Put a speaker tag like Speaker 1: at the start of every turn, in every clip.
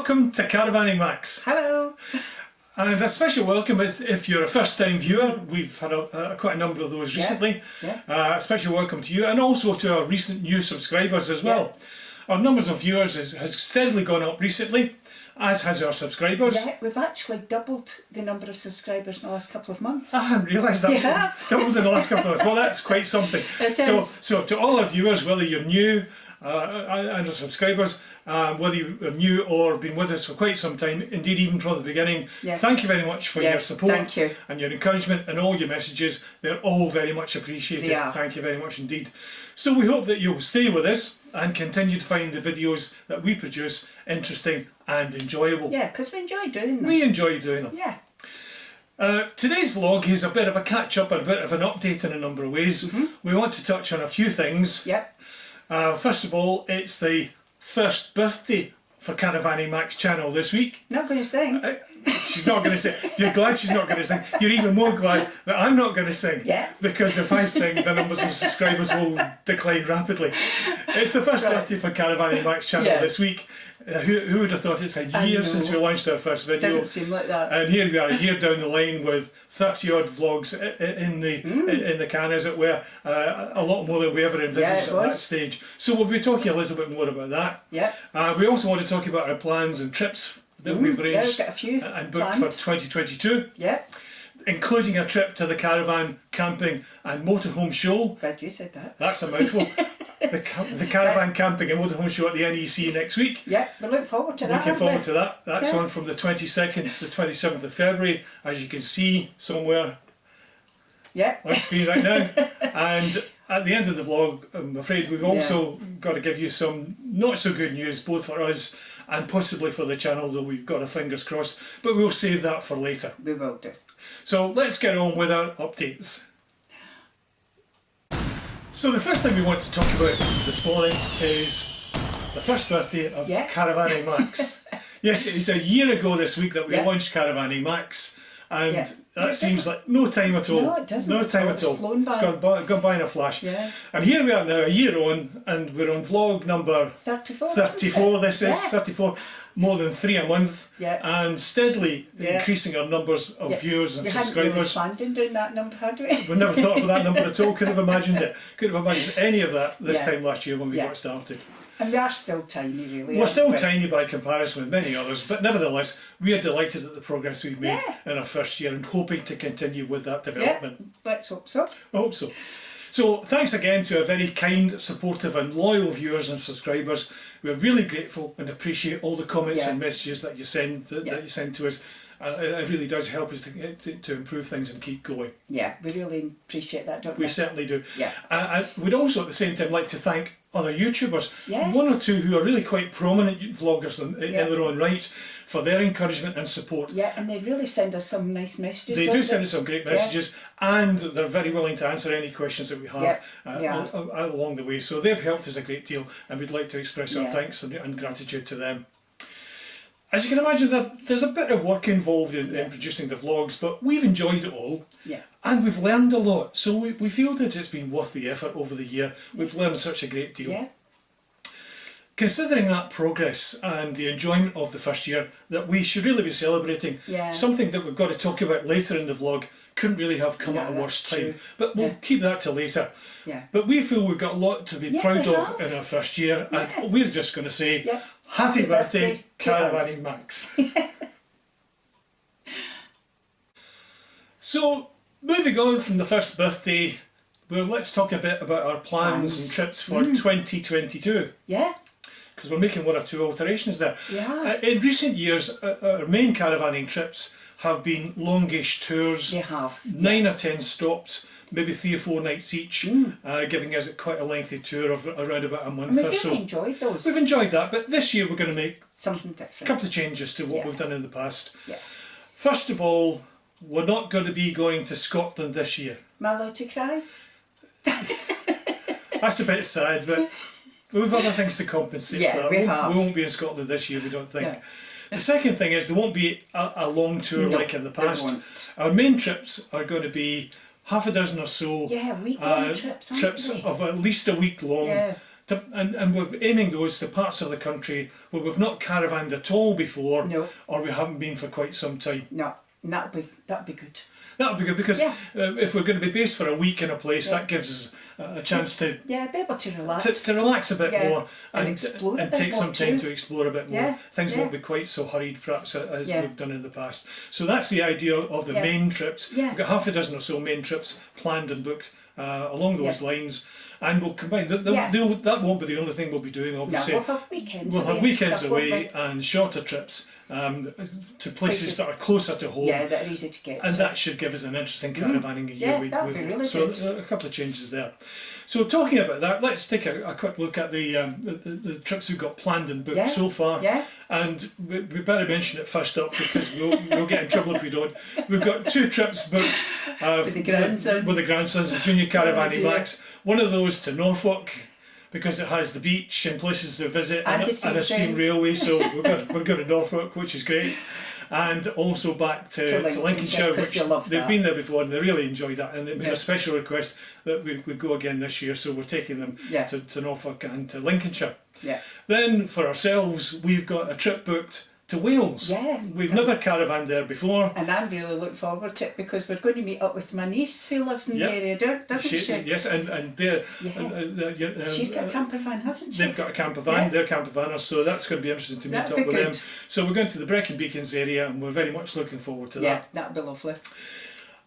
Speaker 1: welcome to Caravanning Max.
Speaker 2: Hello.
Speaker 1: And a special welcome if you're a first time viewer. We've had quite a number of those recently. A special welcome to you and also to our recent new subscribers as well. Our numbers of viewers has steadily gone up recently, as has our subscribers.
Speaker 2: Yeah, we've actually doubled the number of subscribers in the last couple of months.
Speaker 1: I hadn't realised that. Doubled in the last couple of months. Well, that's quite something.
Speaker 2: It is.
Speaker 1: So to all our viewers, whether you're new and our subscribers, whether you're new or been with us for quite some time, indeed even from the beginning, thank you very much for your support and your encouragement and all your messages. They're all very much appreciated. Thank you very much indeed. So we hope that you'll stay with us and continue to find the videos that we produce interesting and enjoyable.
Speaker 2: Yeah, because we enjoy doing them.
Speaker 1: We enjoy doing them.
Speaker 2: Yeah.
Speaker 1: Today's vlog is a bit of a catch-up and a bit of an update in a number of ways. We want to touch on a few things. First of all, it's the first birthday for Caravanning Max channel this week.
Speaker 2: Not going to sing.
Speaker 1: She's not going to sing. You're glad she's not going to sing. You're even more glad that I'm not going to sing.
Speaker 2: Yeah.
Speaker 1: Because if I sing, the numbers of subscribers will decline rapidly. It's the first birthday for Caravanning Max channel this week. Who would have thought it's a year since we launched our first video?
Speaker 2: Doesn't seem like that.
Speaker 1: And here we are, a year down the line with 30 odd vlogs in the can, as it were. A lot more than we ever envisaged at that stage. So we'll be talking a little bit more about that. We also want to talk about our plans and trips that we've arranged
Speaker 2: got a few
Speaker 1: and booked for 2022. Including a trip to the Caravan Camping and Motorhome Show.
Speaker 2: Glad you said that.
Speaker 1: That's a mouthful. The Caravan Camping and Motorhome Show at the NEC next week.
Speaker 2: Yeah, we look forward to that.
Speaker 1: Looking forward to that. That's on from the 22nd to the 27th of February, as you can see somewhere on screen right now. And at the end of the vlog, I'm afraid we've also got to give you some not so good news, both for us and possibly for the channel, though we've got our fingers crossed. But we'll save that for later.
Speaker 2: We will do.
Speaker 1: So let's get on with our updates. So the first thing we want to talk about this morning is the first birthday of Caravanning Max. Yes, it is a year ago this week that we launched Caravanning Max, and that seems like no time at all.
Speaker 2: No, it doesn't.
Speaker 1: No time at all.
Speaker 2: Flown by.
Speaker 1: It's gone by in a flash. And here we are now, a year on, and we're on vlog number
Speaker 2: 34.
Speaker 1: 34 this is, 34. More than 3 a month, and steadily increasing our numbers of viewers and subscribers.
Speaker 2: We hadn't really planned on doing that number, had we?
Speaker 1: We never thought of that number at all, couldn't have imagined it. Couldn't have imagined any of that this time last year when we got started.
Speaker 2: And we are still tiny, really.
Speaker 1: We're still tiny by comparison with many others, but nevertheless, we are delighted at the progress we've made in our first year and hoping to continue with that development.
Speaker 2: Let's hope so.
Speaker 1: I hope so. So thanks again to our very kind, supportive and loyal viewers and subscribers. We're really grateful and appreciate all the comments and messages that you send to us. It really does help us to improve things and keep going. Yeah,
Speaker 2: we really appreciate that, don't we?
Speaker 1: We certainly do. And we'd also at the same time like to thank other YouTubers, one or two who are really quite prominent vloggers in their own right, for their encouragement and support.
Speaker 2: Yeah, and they really send us some nice messages.
Speaker 1: They do send us some great messages, and they're very willing to answer any questions that we have along the way. So they've helped us a great deal, and we'd like to express our thanks and gratitude to them. As you can imagine, there's a bit of work involved in producing the vlogs, but we've enjoyed it all, and we've learned a lot. So we feel that it's been worth the effort over the year. We've learned such a great deal. Considering that progress and the enjoyment of the first year that we should really be celebrating, something that we've got to talk about later in the vlog couldn't really have come at a worse time. But we'll keep that till later. But we feel we've got a lot to be proud of in our first year, and we're just going to say happy birthday, Caravanning Max. So moving on from the first birthday, well, let's talk a bit about our plans and trips for 2022. Because we're making 1 or 2 alterations there. In recent years, our main caravanning trips have been longish tours.
Speaker 2: They have.
Speaker 1: 9 or 10 stops, maybe 3 or 4 nights each, giving us quite a lengthy tour of around about a month or so.
Speaker 2: We've really enjoyed those.
Speaker 1: We've enjoyed that, but this year we're going to make
Speaker 2: something different.
Speaker 1: A couple of changes to what we've done in the past. First of all, we're not going to be going to Scotland this year.
Speaker 2: Am I allowed to cry?
Speaker 1: That's a bit sad, but we've other things to compensate for that. We won't be in Scotland this year, we don't think. The second thing is there won't be a long tour like in the past. Our main trips are going to be half a dozen or so
Speaker 2: week-long trips
Speaker 1: of at least a week long and we're aiming those to parts of the country where we've not caravanned at all before, or we haven't been for quite some time.
Speaker 2: No, that'd be good.
Speaker 1: That would be good because if we're going to be based for a week in a place, that gives us a chance to
Speaker 2: be able to relax,
Speaker 1: to relax a bit more
Speaker 2: and explore
Speaker 1: and take some time to explore a bit more. Things won't be quite so hurried, perhaps, as we've done in the past. So that's the idea of the main trips. We've got half a dozen or so main trips planned and booked along those lines. And we'll combine, that won't be the only thing we'll be doing, obviously.
Speaker 2: We'll have weekends
Speaker 1: away and shorter trips to places that are closer to home.
Speaker 2: Yeah, that are easy to get
Speaker 1: and
Speaker 2: to.
Speaker 1: that should give us an interesting caravanning year.
Speaker 2: That'd be really good.
Speaker 1: So a couple of changes there. So talking about that, let's take a quick look at the trips we've got planned and booked so far. And we better mention it first up because we'll get in trouble if we don't. We've got 2 trips booked
Speaker 2: with the
Speaker 1: grandsons, the Junior Caravanning Max. One of those to Norfolk, because it has the beach and places to visit and a steam railway, so we're going to Norfolk, which is great. And also back to Lincolnshire, which they've been there before and they really enjoyed that, and they made a special request that we go again this year, so we're taking them to Norfolk and to Lincolnshire. Then for ourselves, we've got a trip booked to Wales. We've never caravanned there before.
Speaker 2: And I'm really looking forward to it because we're going to meet up with my niece who lives in the area, doesn't she?
Speaker 1: Yes, and they're...
Speaker 2: she's got a camper van, hasn't she?
Speaker 1: They've got a camper van, they're camper vanners, so that's going to be interesting to meet up with them. So we're going to the Brecon Beacons area and we're very much looking forward to that.
Speaker 2: Yeah, that'll be lovely.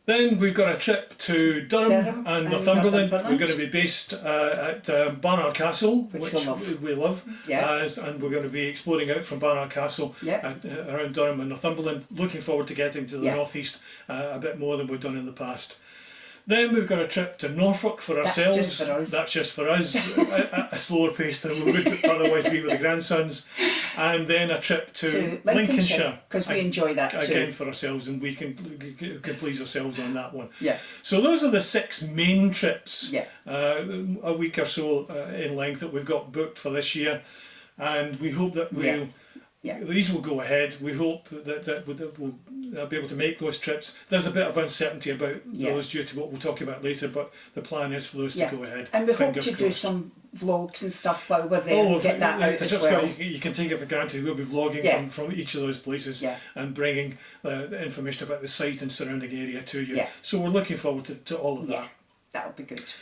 Speaker 1: Then we've got a trip to Durham and Northumberland. We're going to be based at Barnard Castle, which we love. And we're going to be exploring out from Barnard Castle around Durham and Northumberland. Looking forward to getting to the northeast a bit more than we've done in the past. Then we've got a trip to Norfolk for ourselves. That's just for us. A slower pace than we would otherwise be with the grandsons. And then a trip to Lincolnshire.
Speaker 2: Because we enjoy that too.
Speaker 1: Again for ourselves, and we can please ourselves on that one. So those are the 6 main trips, a week or so in length, that we've got booked for this year. And we hope that these will go ahead. We hope that we'll be able to make those trips. There's a bit of uncertainty about those due to what we'll talk about later, but the plan is for those to go ahead.
Speaker 2: And we hope to do some vlogs and stuff while we're there and get that out as well.
Speaker 1: You can take it for granted. We'll be vlogging from each of those places and bringing information about the site and surrounding area to you. So we're looking forward to all of that.
Speaker 2: That'll be good.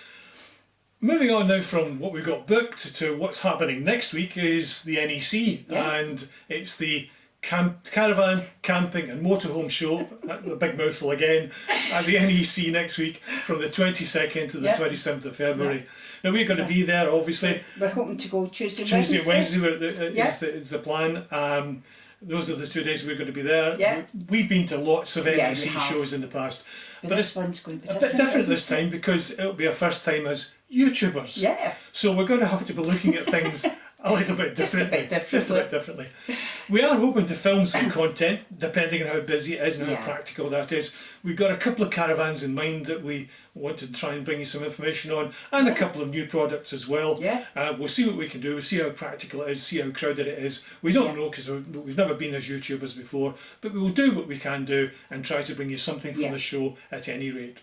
Speaker 1: Moving on now from what we've got booked to what's happening next week is the NEC, and it's the Caravan, Camping and Motorhome Show, a big mouthful again, at the NEC next week from the 22nd to the 27th of February. Now we're going to be there, obviously.
Speaker 2: We're hoping to go Tuesday
Speaker 1: and Wednesday is the plan. Those are the 2 days we're going to be there. We've been to lots of NEC shows in the past.
Speaker 2: But this one's going to be
Speaker 1: a bit different this time because it'll be our first time as YouTubers. So we're going to have to be looking at things a little bit differently. Just a bit differently. We are hoping to film some content, depending on how busy it is and how practical that is. We've got a couple of caravans in mind that we want to try and bring you some information on, and a couple of new products as well. We'll see what we can do. We'll see how practical it is, see how crowded it is. We don't know because we've never been as YouTubers before, but we will do what we can do and try to bring you something from the show at any rate.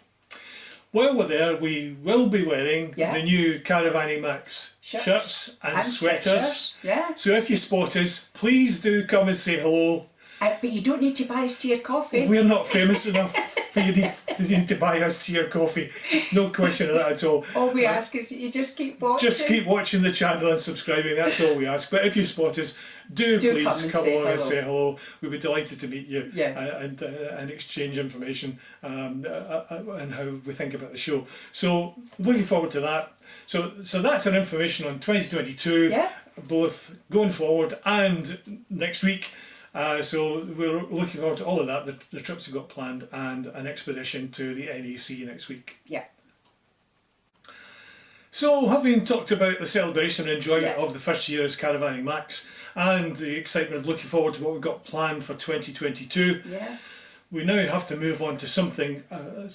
Speaker 1: While we're there, we will be wearing the new Caravanning Max shirts and sweaters. So if you spot us, please do come and say hello.
Speaker 2: But you don't need to buy us tea or coffee.
Speaker 1: We're not famous enough for you need to buy us tea or coffee. No question of that at all.
Speaker 2: All we ask is that you just keep watching.
Speaker 1: Just keep watching the channel and subscribing, that's all we ask. But if you spot us, do please come along and say hello. We'd be delighted to meet you and exchange information and how we think about the show. So looking forward to that. So that's our information on 2022, both going forward and next week. So we're looking forward to all of that, the trips we've got planned and an expedition to the NEC next week. So having talked about the celebration and enjoyment of the first year as Caravanning Max and the excitement of looking forward to what we've got planned for 2022, we now have to move on to something a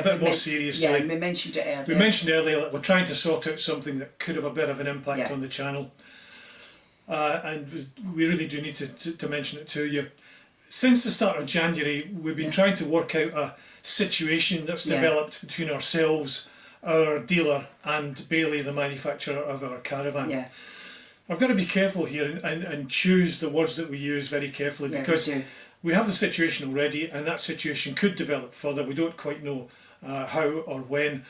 Speaker 1: bit more seriously.
Speaker 2: We mentioned it earlier.
Speaker 1: We mentioned earlier that we're trying to sort out something that could have a bit of an impact on the channel. And we really do need to mention it to you. Since the start of January, we've been trying to work out a situation that's developed between ourselves our dealer, and Bailey, the manufacturer of our caravan.
Speaker 2: Yeah.
Speaker 1: I've got to be careful here and choose the words that we use very carefully, because we have the situation already, and that situation could develop further. We don't quite know how or when,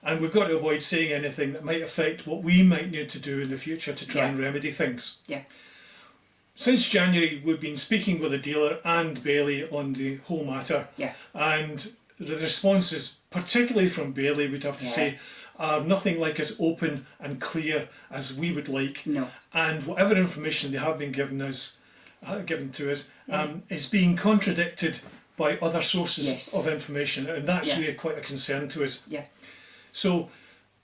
Speaker 1: and we've got to avoid saying anything that might affect what we might need to do in the future to try and remedy things.
Speaker 2: Yeah.
Speaker 1: Since January, we've been speaking with the dealer and Bailey on the whole matter, and the responses, particularly from Bailey, we'd have to say, are nothing like as open and clear as we would like.
Speaker 2: No.
Speaker 1: And whatever information they have been given to us, is being contradicted by other sources of information, and that's really quite a concern to us.
Speaker 2: Yeah.
Speaker 1: So,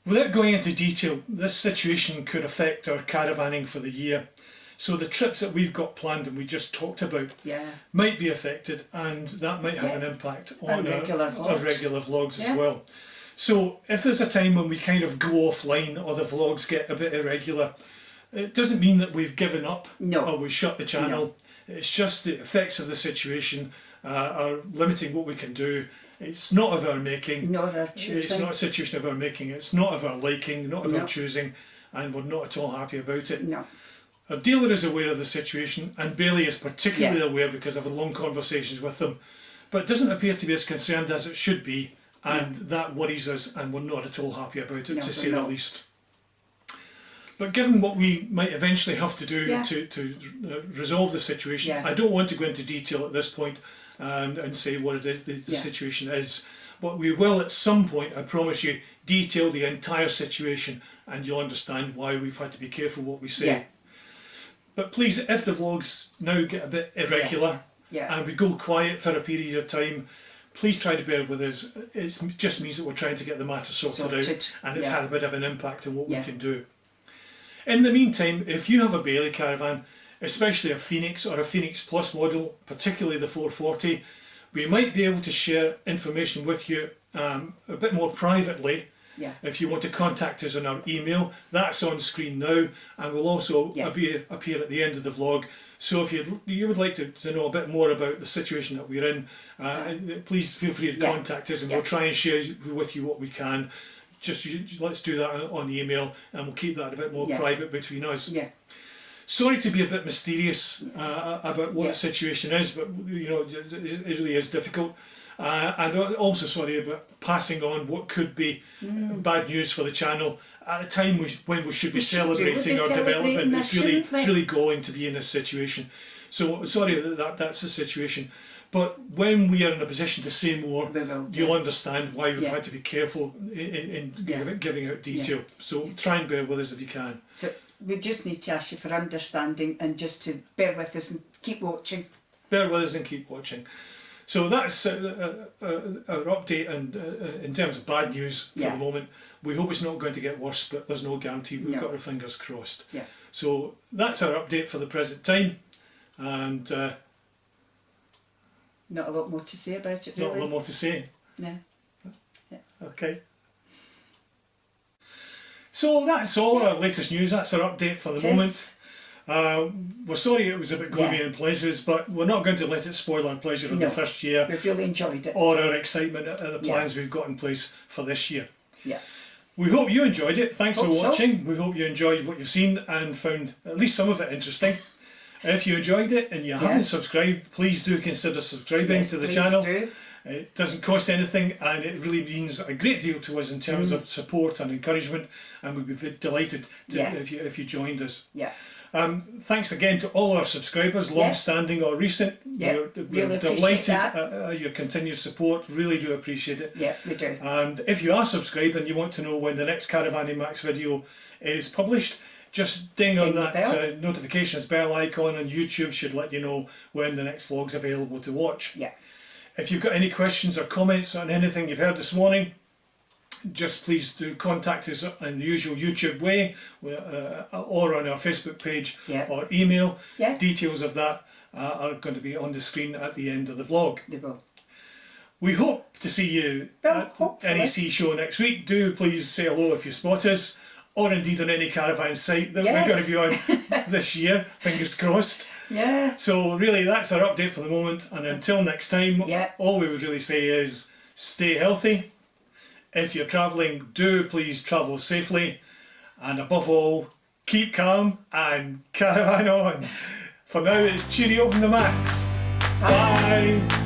Speaker 1: without going into detail, this situation could affect our caravanning for the year. So the trips that we've got planned and we just talked about might be affected, and that might have an impact on our regular vlogs as well. So if there's a time when we kind of go offline or the vlogs get a bit irregular, it doesn't mean that we've given up or we've shut the channel. It's just the effects of the situation are limiting what we can do. It's not of our making.
Speaker 2: Not our choosing.
Speaker 1: It's not a situation of our making. It's not of our liking, not of our choosing, and we're not at all happy about it.
Speaker 2: No.
Speaker 1: Our dealer is aware of the situation, and Bailey is particularly aware because I've had long conversations with them, but it doesn't appear to be as concerned as it should be, and that worries us, and we're not at all happy about it, to say the least. But given what we might eventually have to do to resolve the situation, I don't want to go into detail at this point and say what it is the situation is, but we will at some point, I promise you, detail the entire situation, and you'll understand why we've had to be careful what we say. But please, if the vlogs now get a bit irregular and we go quiet for a period of time, please try to bear with us. It just means that we're trying to get the matter sorted out, and it's had a bit of an impact on what we can do. In the meantime, if you have a Bailey caravan, especially a Phoenix or a Phoenix Plus model, particularly the 440, we might be able to share information with you a bit more privately. If you want to contact us on our email, that's on screen now, and will also appear at the end of the vlog. So if you would like to know a bit more about the situation that we're in, please feel free to contact us, and we'll try and share with you what we can. Just let's do that on email, and we'll keep that a bit more private between us. Sorry to be a bit mysterious about what the situation is, but you know, it really is difficult. And also sorry about passing on what could be bad news for the channel at a time when we should be celebrating our development. It's really galling to be in this situation. So sorry that's the situation. But when we are in a position to say more, you'll understand why we've had to be careful in giving out detail. So try and bear with us if you can.
Speaker 2: So we just need to ask you for understanding, and just to bear with us and keep watching.
Speaker 1: Bear with us and keep watching. So that's our update, and in terms of bad news for the moment. We hope it's not going to get worse, but there's no guarantee. We've got our fingers crossed. So that's our update for the present time, and
Speaker 2: not a lot more to say about it, really.
Speaker 1: Not a lot more to say.
Speaker 2: No.
Speaker 1: Okay. So that's all our latest news. That's our update for the moment. We're sorry it was a bit gloomy in places, but we're not going to let it spoil our pleasure in the first year.
Speaker 2: We've really enjoyed it.
Speaker 1: Or our excitement at the plans we've got in place for this year. We hope you enjoyed it. Thanks for watching. We hope you enjoyed what you've seen and found at least some of it interesting. If you enjoyed it and you haven't subscribed, please do consider subscribing to the channel.
Speaker 2: Do.
Speaker 1: It doesn't cost anything, and it really means a great deal to us in terms of support and encouragement, and we'd be delighted if you joined us. Thanks again to all our subscribers, long-standing or recent. We're
Speaker 2: really
Speaker 1: delighted at your continued support. Really do appreciate it.
Speaker 2: We do.
Speaker 1: And if you are subscribed and you want to know when the next Caravanning Max video is published, just ding on that notifications bell icon, and YouTube should let you know when the next vlog's available to watch. If you've got any questions or comments on anything you've heard this morning, just please do contact us in the usual YouTube way, or on our Facebook page or email. Details of that are going to be on the screen at the end of the vlog.
Speaker 2: They will.
Speaker 1: We hope to see you at NEC show next week. Do please say hello if you spot us, or indeed on any caravan site that we're going to be on this year. Fingers crossed. So really that's our update for the moment, and until next time, all we would really say is stay healthy, if you're travelling, do please travel safely, and above all, keep calm and caravan on. For now, it's cheerio from the Max. Bye.